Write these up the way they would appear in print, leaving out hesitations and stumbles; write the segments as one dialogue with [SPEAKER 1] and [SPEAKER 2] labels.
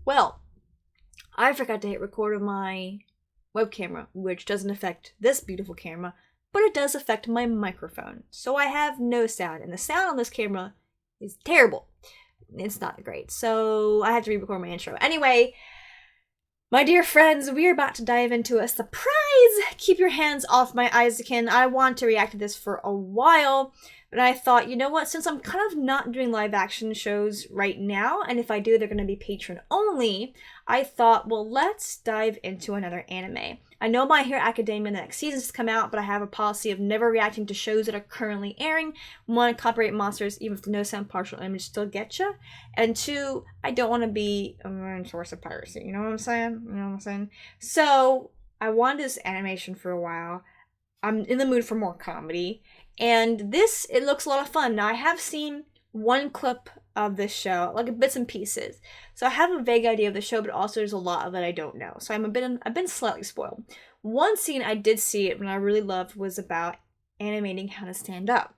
[SPEAKER 1] Well, I forgot to hit record on my web camera, which doesn't affect this beautiful camera, but it does affect my microphone. So I have no sound, and the sound on this camera is terrible. It's not great, so I had to re-record my intro. Anyway, my dear friends, we are about to dive into a surprise! Keep your hands off my Eizouken. I want to react to this for a while, but I thought, you know what, since I'm kind of not doing live action shows right now, and if I do, they're going to be patron only, I thought, well, let's dive into another anime. I know My Hero Academia the next season's come out, but I have a policy of never reacting to shows that are currently airing. One, copyright monsters, even if the no sound partial image still get you. And two, I don't want to be a main source of piracy. You know what I'm saying? You know what I'm saying? So I wanted this animation for a while. I'm in the mood for more comedy. And this, it looks a lot of fun. Now, I have seen one clip of this show, like bits and pieces. So I have a vague idea of the show, but also there's a lot of it I don't know. So I've been slightly spoiled. One scene I did see it and I really loved was about animating how to stand up.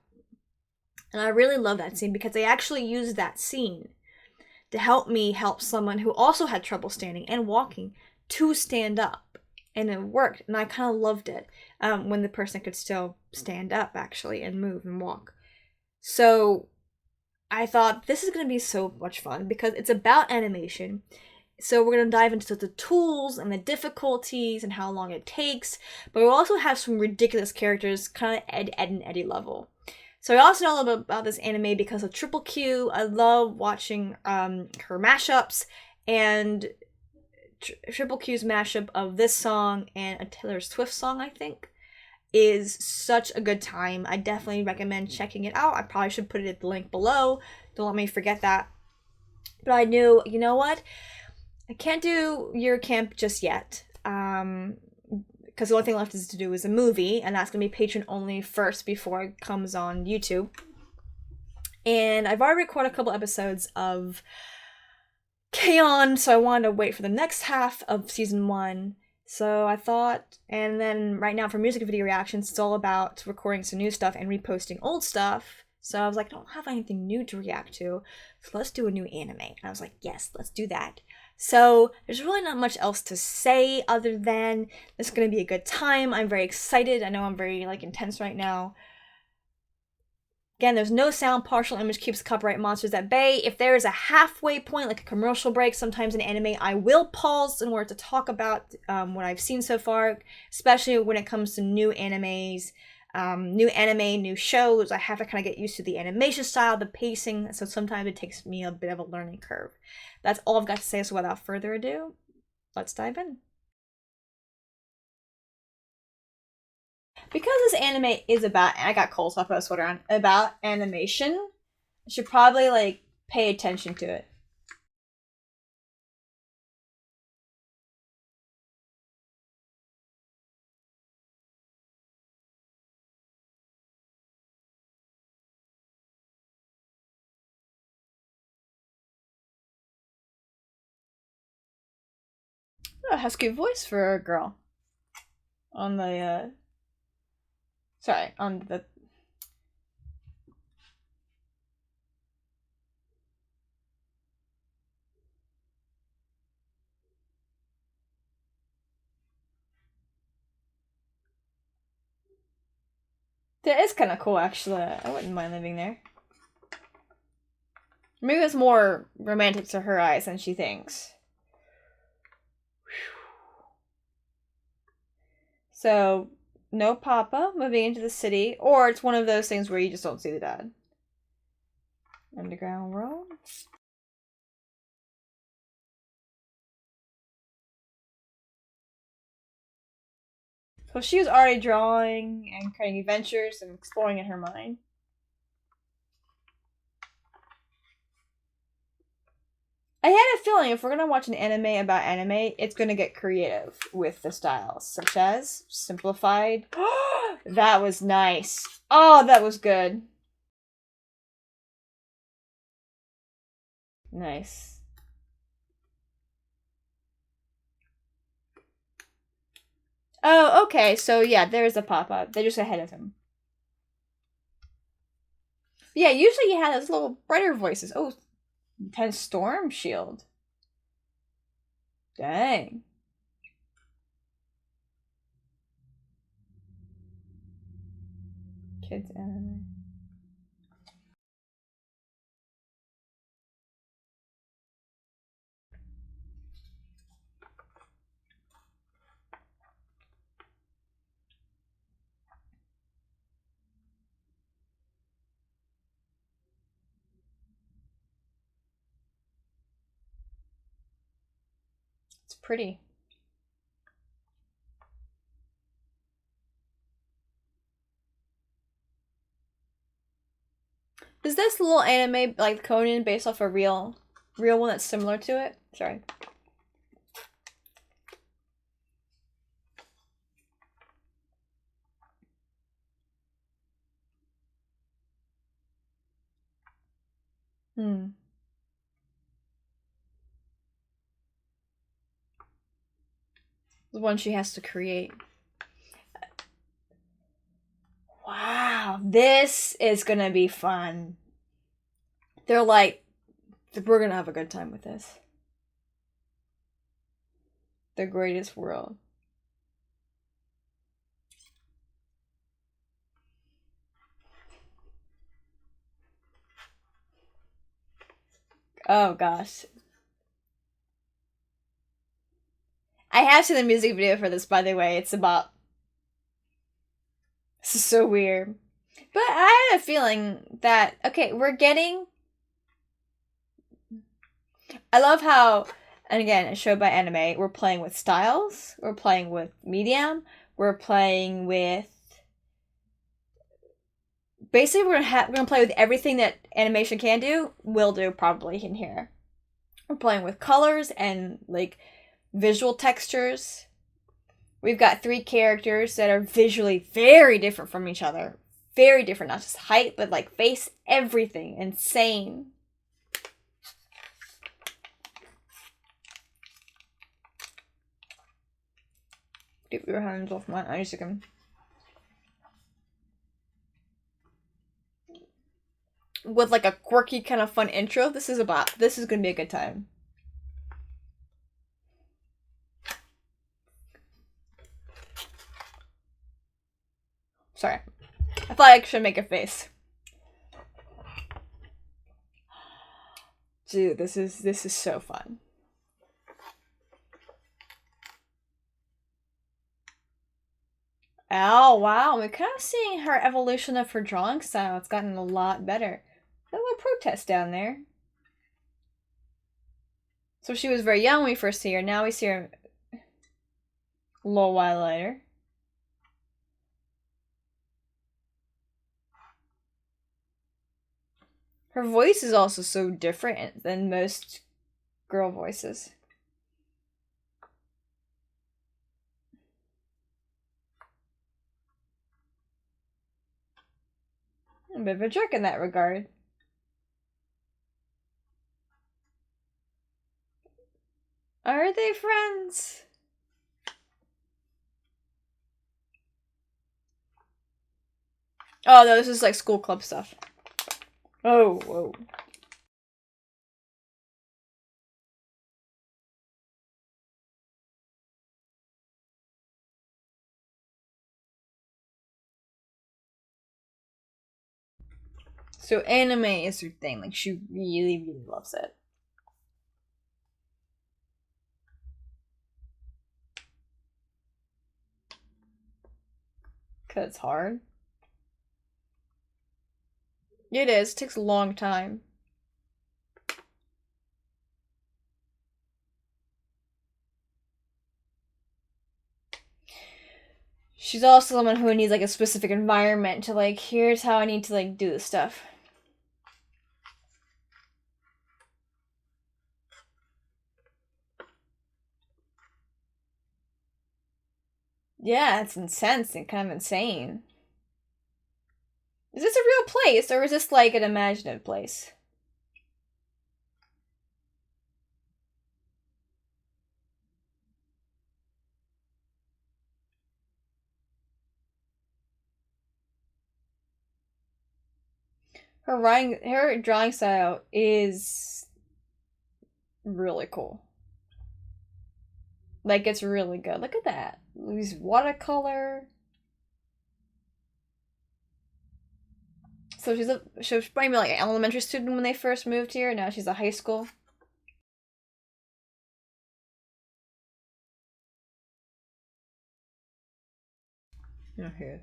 [SPEAKER 1] And I really love that scene because they actually used that scene to help me help someone who also had trouble standing and walking to stand up. And it worked. And I kind of loved it when the person could still stand up, actually, and move and walk. So I thought this is going to be so much fun because it's about animation. So we're going to dive into the tools and the difficulties and how long it takes. But we'll also have some ridiculous characters, kind of Ed, and Eddie level. So I also know a little bit about this anime because of Triple Q. I love watching her mashups, and Triple Q's mashup of this song and a Taylor Swift song, I think, is such a good time. I definitely recommend checking it out. I probably should put it at the link below. Don't let me forget that. But I knew, you know what? I can't do Eurocamp just yet. Because the only thing left is to do is a movie, and that's going to be patron only first before it comes on YouTube. And I've already recorded a couple episodes of K-On!, so I wanted to wait for the next half of season 1. So I thought, and then right now for music video reactions, it's all about recording some new stuff and reposting old stuff. So I was like, I don't have anything new to react to, so let's do a new anime. And I was like, yes, let's do that. So there's really not much else to say other than this is going to be a good time. I'm very excited. I know I'm very intense right now. Again, there's no sound. Partial image keeps copyright monsters at bay. If there is a halfway point, like a commercial break, sometimes in anime, I will pause in order to talk about what I've seen so far, especially when it comes to new animes, new shows. I have to kind of get used to the animation style, the pacing, so sometimes it takes me a bit of a learning curve. That's all I've got to say, so without further ado, let's dive in. Because this anime is about, I got cold so I put a sweater on, about animation, I should probably pay attention to it. Oh, husky voice for a girl. On the, sorry, on the... That is kind of cool, actually. I wouldn't mind living there. Maybe it's more romantic to her eyes than she thinks. So, no papa moving into the city, or it's one of those things where you just don't see the dad. Underground world. So she was already drawing and creating adventures and exploring in her mind. I had a feeling if we're gonna watch an anime about anime, it's gonna get creative with the styles, such as simplified. That was nice. Oh, that was good. Nice. Oh, okay. So yeah, there's a pop-up. They're just ahead of him. Yeah, usually you have those little brighter voices. Oh, intense storm shield. Dang. Kids anime. It's pretty. Is this little anime like Conan based off a real one that's similar to it? Sorry. The one she has to create. Wow, this is gonna be fun. They're like, we're gonna have a good time with this. The greatest world. Oh gosh. I have seen the music video for this, by the way. It's about. This is so weird. But I had a feeling that, okay, we're getting. I love how, and again, a show by anime, we're playing with styles, we're playing with medium, we're playing with. Basically, we're gonna play with everything that animation can do, will do probably in here. We're playing with colors and like visual textures. We've got 3 characters that are visually very different from each other. Very different, not just height, but like face, everything. Insane. Get your hands off my Eizouken. With like a quirky kind of fun intro, this is gonna be a good time. Sorry. I thought I should make a face. Dude, this is so fun. Oh, wow. We're kind of seeing her evolution of her drawing style. It's gotten a lot better. A little protest down there. So she was very young when we first see her. Now we see her a little while later. Her voice is also so different than most girl voices. I'm a bit of a jerk in that regard. Are they friends? Oh no, this is like school club stuff. Oh, whoa. So anime is her thing. Like she really, really loves it. Cause it's hard. It is. It takes a long time. She's also someone who needs like a specific environment to like, here's how I need to like do this stuff. Yeah, it's intense and kind of insane. Is this a real place or is this like an imaginative place? Her drawing style is really cool. Like, it's really good. Look at that. These watercolor. So she was probably like an elementary student when they first moved here. Now she's a high school. Okay.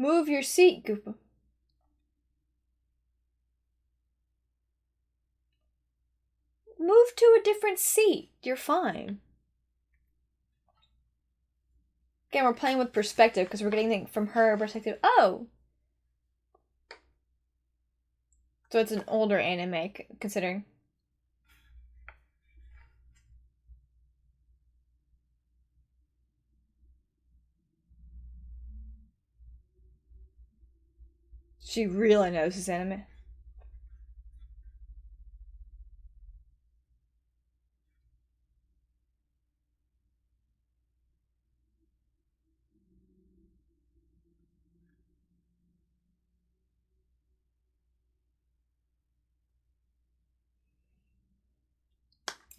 [SPEAKER 1] Move your seat, Goopa. Move to a different seat. You're fine. Again, we're playing with perspective because we're getting from her perspective. Oh! So it's an older anime, considering. She really knows this anime.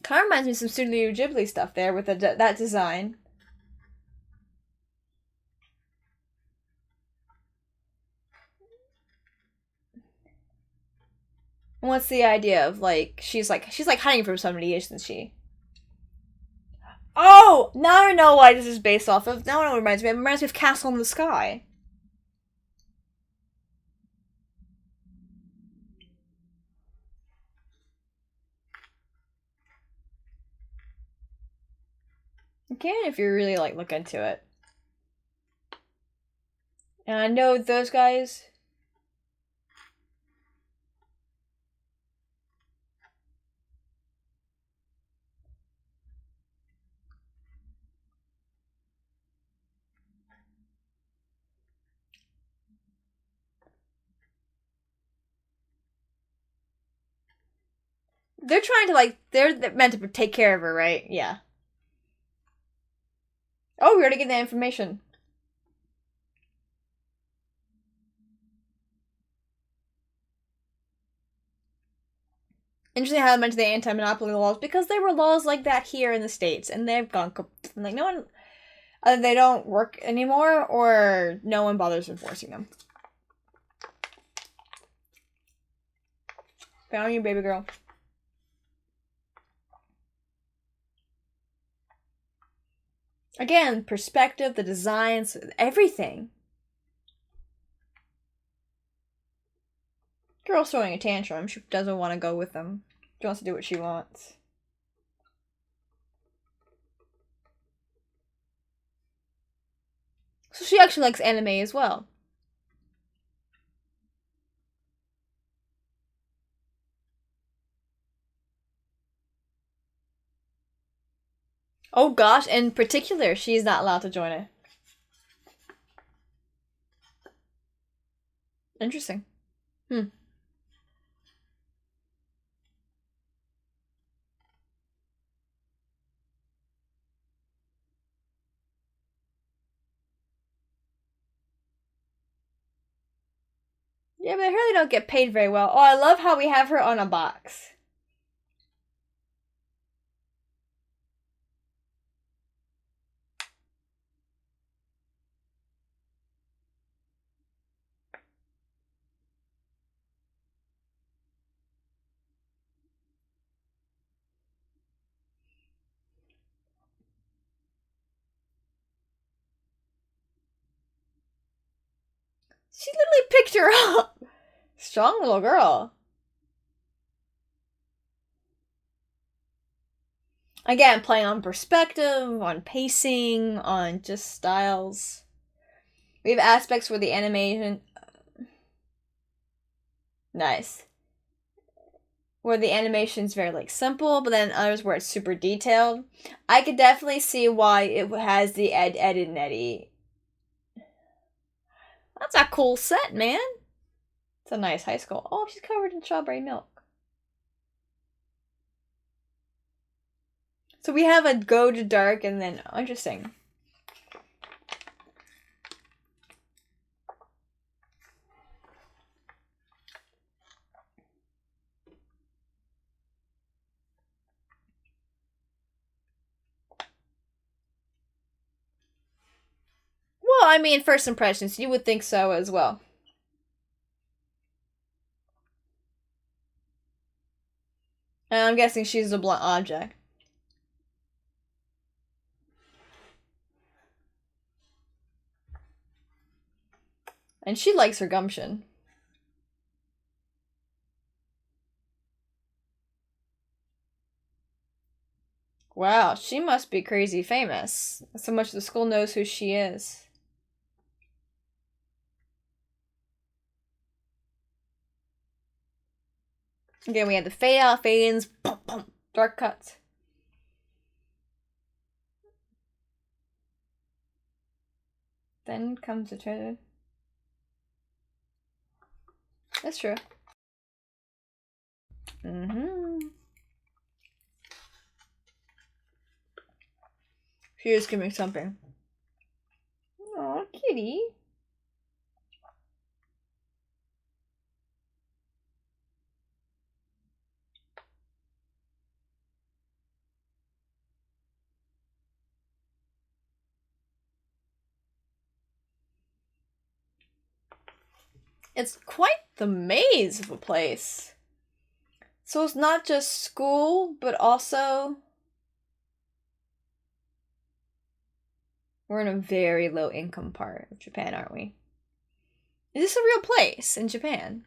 [SPEAKER 1] Kind of reminds me of some Studio Ghibli stuff there with that design. What's the idea of like she's like hiding from somebody, isn't she? Oh, now I know why this is based off of. Now I know what it reminds me of. It reminds me of Castle in the Sky. You can if you really like look into it. And I know those guys. They're trying to like they're meant to take care of her, right? Yeah. Oh, we already get that information. Interesting how I mentioned the anti-monopoly laws because there were laws like that here in the States, and they've gone like no one, either they don't work anymore or no one bothers enforcing them. Found you, baby girl. Again, perspective, the designs, everything. Girl's throwing a tantrum. She doesn't want to go with them. She wants to do what she wants. So she actually likes anime as well. Oh gosh, in particular, she's not allowed to join it. Interesting. Hmm. Yeah, but I heard they don't get paid very well. Oh, I love how we have her on a box. She literally picked her up. Strong little girl. Again, playing on perspective, on pacing, on just styles. We have aspects where the animation... Nice. Where the animation's very, like, simple, but then others where it's super detailed. I could definitely see why it has the Ed, and Eddie. That's a cool set, man. It's a nice high school. Oh, she's covered in strawberry milk. So we have a go to dark and then interesting. Well, I mean, first impressions, you would think so as well. And I'm guessing she's a blunt object. And she likes her gumption. Wow, she must be crazy famous. So much the school knows who she is. Again, we have the fade out, fade ins, dark cuts. Then comes the trailer. That's true. She is giving something. Aw, kitty. It's quite the maze of a place. So it's not just school, but also we're in a very low income part of Japan, aren't we? Is this a real place in Japan?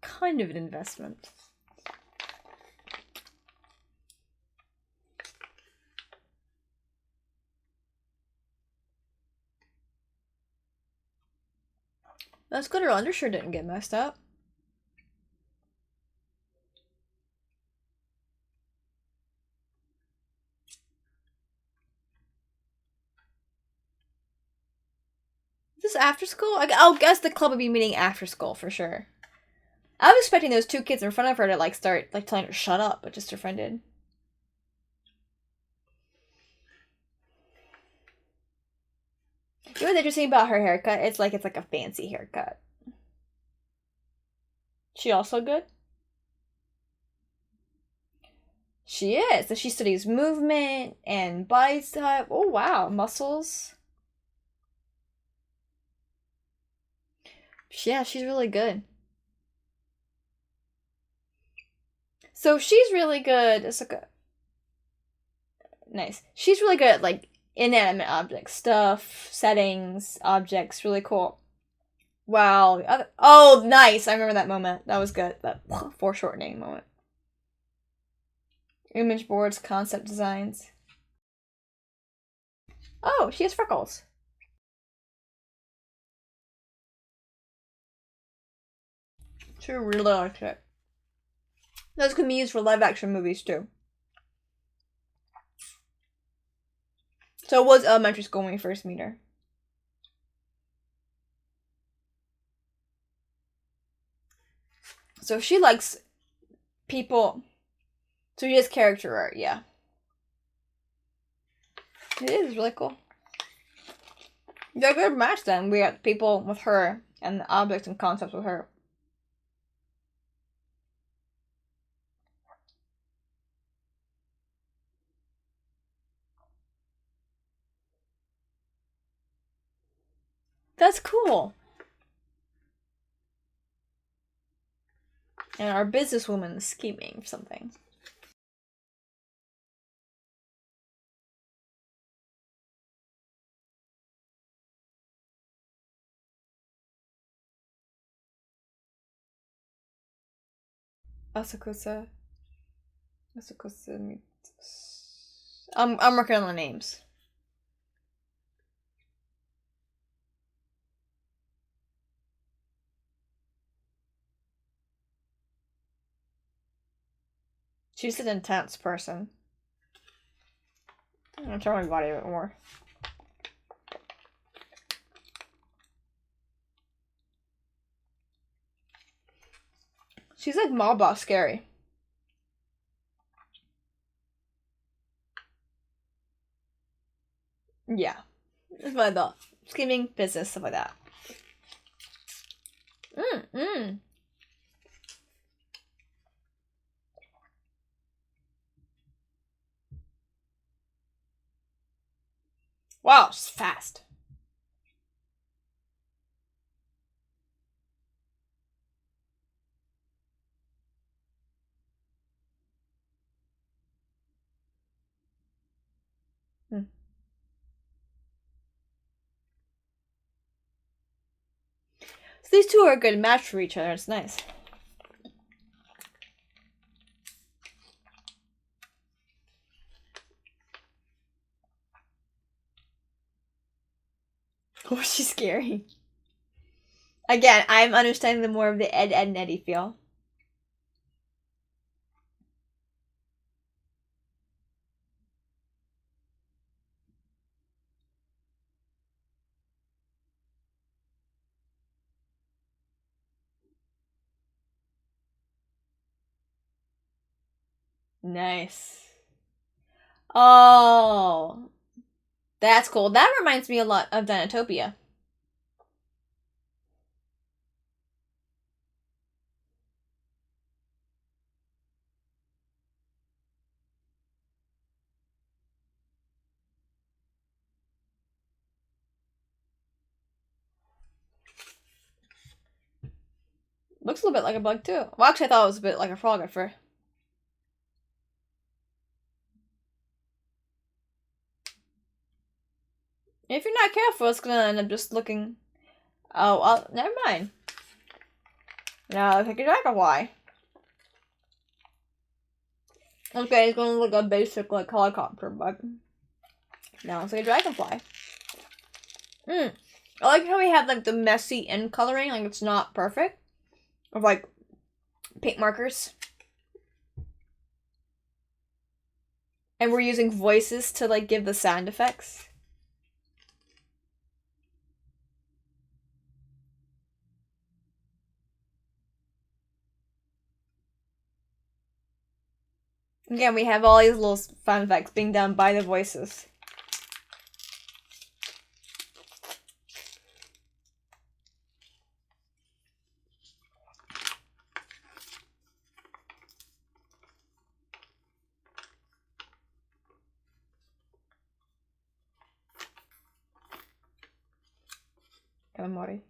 [SPEAKER 1] Kind of an investment. That's good. Her undershirt didn't get messed up. Is this after school? I'll guess the club would be meeting after school for sure. I was expecting those two kids in front of her to like start like telling her shut up, but just her friend did. You know what's interesting about her haircut? It's like a fancy haircut. She also good? She is. So she studies movement and body type. Oh wow, muscles. Yeah, she's really good. So she's really good. It's like a nice. She's really good at like inanimate objects, stuff, settings, objects. Really cool. Wow. Oh, nice. I remember that moment. That was good. That foreshortening moment. Image boards, concept designs. Oh, she has freckles. She really likes it. Those can be used for live action movies too. So it was elementary school when we first meet her. So she likes people. So she has character art, yeah. It is really cool. They're a good match then. We got people with her and the objects and concepts with her. That's cool. And our businesswoman is scheming for something. Asakusa. Asakusa. I'm working on the names. She's an intense person. I'm gonna turn my body a bit more. She's like mob boss scary. Yeah. That's what I thought. Scheming, business, stuff like that. Wow, she's fast. So these two are a good match for each other. It's nice. Oh, she's scary. Again, I'm understanding the more of the Ed, and Eddie feel. Nice. Oh. That's cool. That reminds me a lot of Dinotopia. Looks a little bit like a bug too. Well, actually I thought it was a bit like a frog at first. If you're not careful, it's gonna end up just looking... Oh, well, never mind. Now I think a dragonfly. Okay, it's gonna look like a basic, like, helicopter, but... Now it's like a dragonfly. I like how we have, like, the messy end coloring, like, it's not perfect. Of, like, paint markers. And we're using voices to, like, give the sound effects. Again, we have all these little sound effects being done by the voices. Kanamori.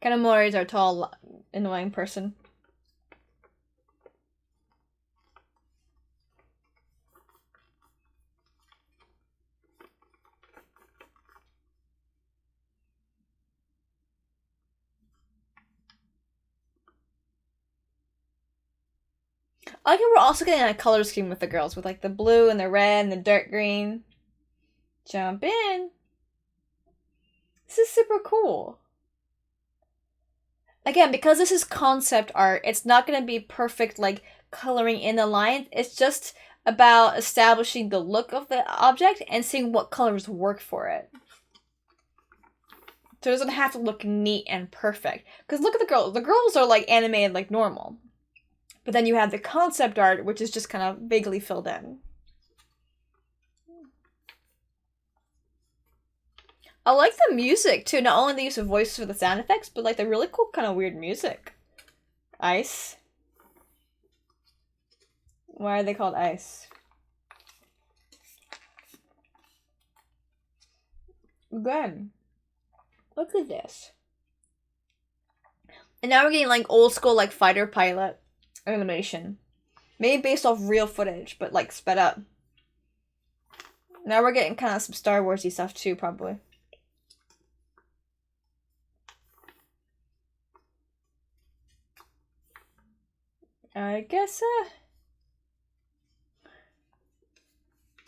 [SPEAKER 1] Kanamori is our tall, annoying person. I like how we're also getting a color scheme with the girls, with like the blue and the red and the dark green. Jump in. This is super cool. Again, because this is concept art, it's not going to be perfect, like, coloring in the lines. It's just about establishing the look of the object and seeing what colors work for it. So it doesn't have to look neat and perfect. Because look at the girls. The girls are, like, animated like normal. But then you have the concept art, which is just kind of vaguely filled in. I like the music, too. Not only the use of voices for the sound effects, but, like, the really cool kind of weird music. Ice. Why are they called ice? Again, look at this. And now we're getting, like, old school, like, fighter pilot animation. Maybe based off real footage, but, like, sped up. Now we're getting kind of some Star Wars-y stuff, too, probably. I guess,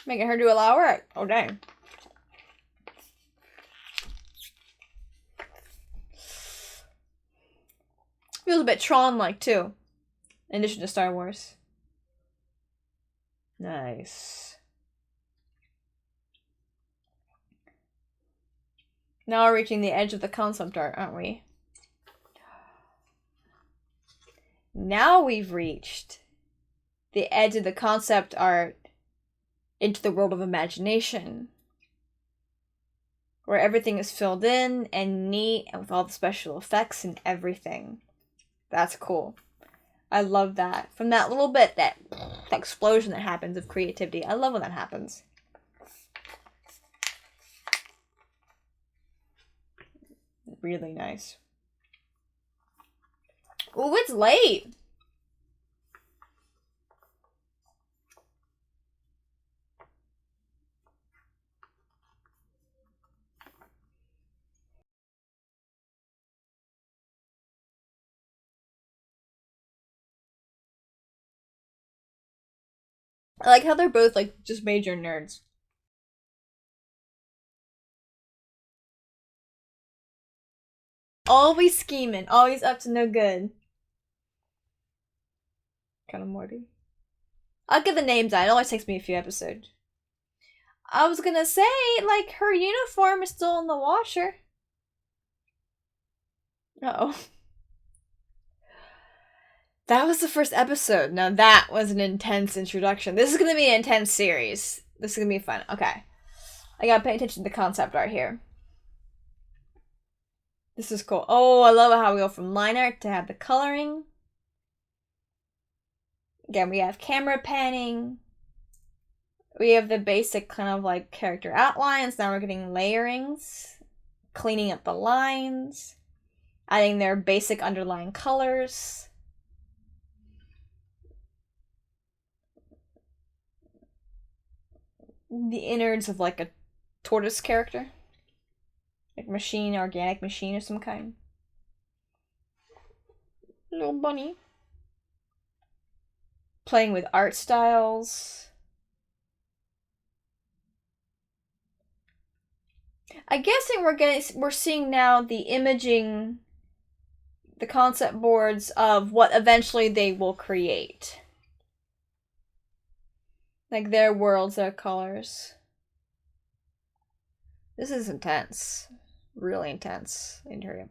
[SPEAKER 1] making her do a lot of work. Oh, dang. Feels a bit Tron-like, too. In addition to Star Wars. Nice. Now we're reaching the edge of the concept art, aren't we? Now we've reached the edge of the concept art into the world of imagination, where everything is filled in and neat and with all the special effects and everything. That's cool. I love that. From that little bit, that explosion that happens of creativity. I love when that happens. Really nice. Oh, it's late. I like how they're both like just major nerds. Always scheming, always up to no good. Kind of Morty. I'll get the names out. It always takes me a few episodes. I was gonna say, like, her uniform is still in the washer. Uh-oh. That was the first episode. Now that was an intense introduction. This is gonna be an intense series. This is gonna be fun. Okay. I gotta pay attention to the concept art here. This is cool. Oh, I love how we go from line art to have the coloring. Again, we have camera panning. We have the basic kind of like character outlines. Now we're getting layerings, cleaning up the lines, adding their basic underlying colors. The innards of like a tortoise character. Like machine, organic machine of some kind. Little bunny. Playing with art styles. I guess we're seeing now the imaging, the concept boards of what eventually they will create. Like their worlds, their colors. This is intense. Really intense interior.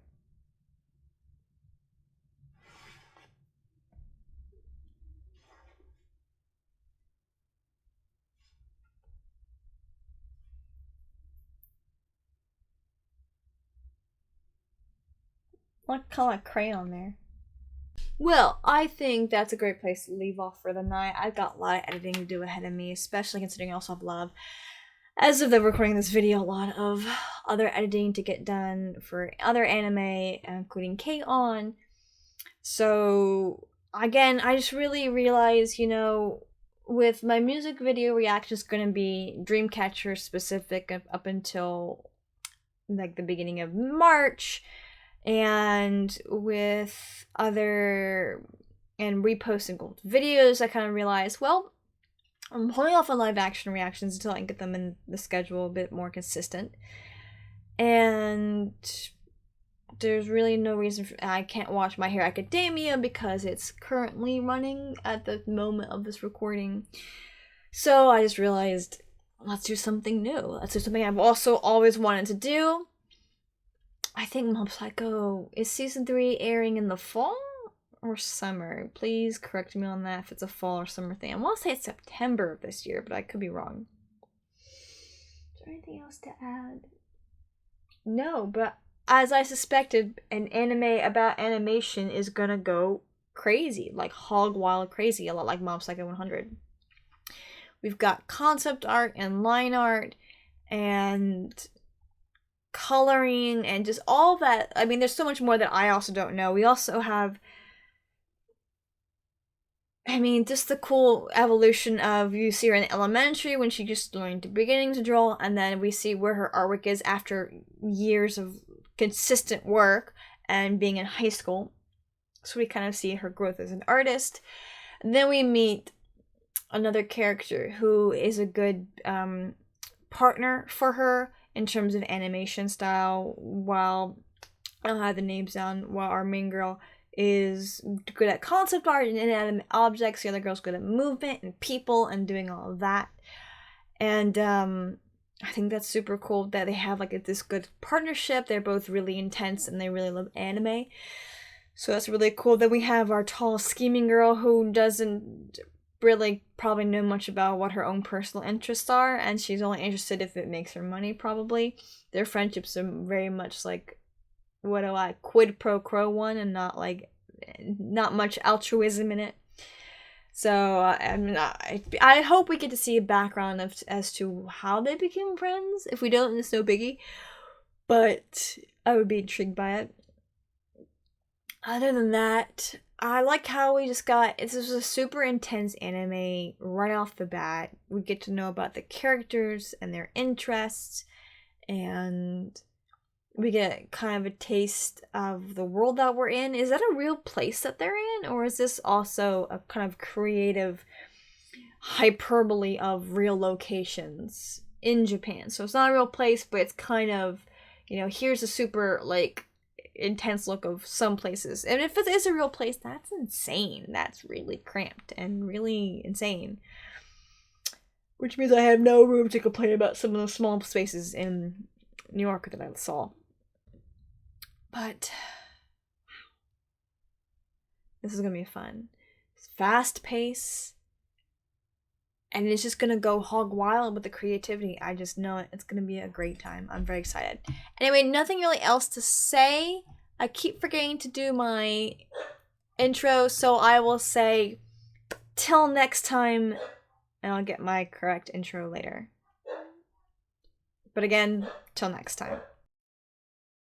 [SPEAKER 1] What kind of crayon there? Well, I think that's a great place to leave off for the night. I've got a lot of editing to do ahead of me, especially considering I also have a lot of, as of the recording of this video, a lot of other editing to get done for other anime, including K-On! So, again, I just really realized, you know, with my music video reactions going to be Dreamcatcher specific up until like the beginning of March, and with other and reposting gold videos, I kind of realized, well, I'm holding off on live action reactions until I can get them in the schedule a bit more consistent. And there's really no reason I can't watch My Hero Academia because it's currently running at the moment of this recording. So I just realized, let's do something new. Let's do something I've also always wanted to do. I think Mob Psycho, is season 3 airing in the fall or summer? Please correct me on that if it's a fall or summer thing. I want to say it's September of this year, but I could be wrong. Is there anything else to add? No, but as I suspected, an anime about animation is gonna go crazy, like hog wild crazy, a lot like Mob Psycho 100. We've got concept art and line art and coloring and just all that. I mean, there's so much more that I also don't know. We also have, I mean, just the cool evolution of, you see her in elementary when she just learned the beginning to draw, and then we see where her artwork is after years of consistent work and being in high school. So we kind of see her growth as an artist. And then we meet another character who is a good partner for her in terms of animation style, while I don't have the names down, while our main girl is good at concept art and inanimate objects. The other girl's good at movement and people and doing all of that. And I think that's super cool that they have like this good partnership. They're both really intense and they really love anime. So that's really cool. Then we have our tall, scheming girl who doesn't really probably know much about what her own personal interests are, and she's only interested if it makes her money, probably. Their friendships are very much like, quid pro quo one, and not much altruism in it. So I hope we get to see a background as to how they became friends. If we don't, it's no biggie. But I would be intrigued by it. Other than that, I like how we just got, this was a super intense anime right off the bat. We get to know about the characters and their interests, and we get kind of a taste of the world that we're in. Is that a real place that they're in? Or is this also a kind of creative hyperbole of real locations in Japan? So it's not a real place, but it's kind of, here's a super, intense look of some places. And if it is a real place, that's insane. That's really cramped and really insane. Which means I have no room to complain about some of the small spaces in New York that I saw. But this is gonna be fun. It's fast pace, and it's just gonna go hog wild with the creativity. I just know it. It's gonna be a great time. I'm very excited. Anyway, nothing really else to say. I keep forgetting to do my intro, so I will say till next time, and I'll get my correct intro later. But again, till next time.